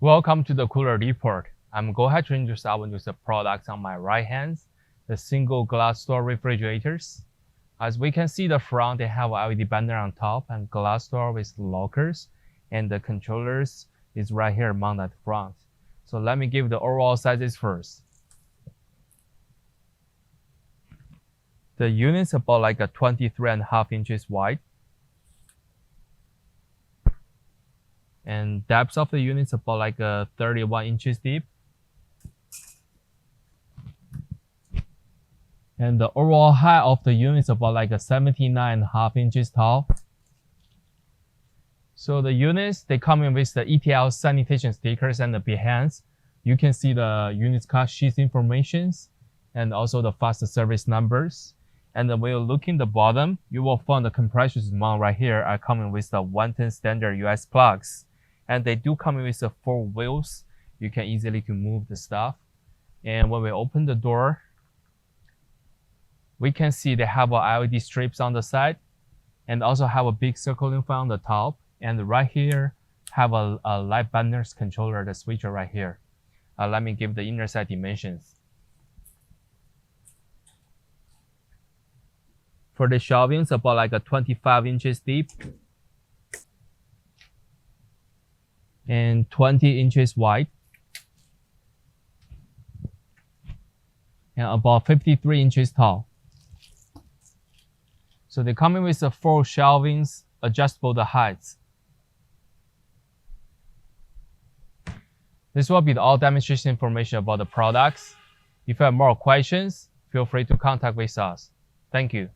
Welcome to the cooler report. I'm going to introduce our new products on my right hand, the single glass door refrigerators. As we can see the front, they have LED banner on top and glass door with lockers, and the controllers is right here mounted at the front. So let me give the overall sizes first. The unit's about like a 23.5 inches wide. And depth of the unit is about like 31 inches deep. And the overall height of the unit is about like 79.5 inches tall. So the units, they come in with the ETL sanitation stickers and the behinds. You can see the unit's cost sheet informations and also the fast service numbers. And when you look in the bottom, you will find the compression mount right here are coming with the 110 standard US plugs. And they do come with the 4 wheels. You can easily move the stuff. And when we open the door, we can see they have LED strips on the side and also have a big circling fan on the top. And right here, have a light banners controller, the switcher right here. Let me give the inner side dimensions. For the shelving, it's about like 25 inches deep and 20 inches wide and about 53 inches tall. So they come in with the 4 shelvings, adjustable the heights. This will be all demonstration information about the products. If you have more questions, feel free to contact with us. Thank you.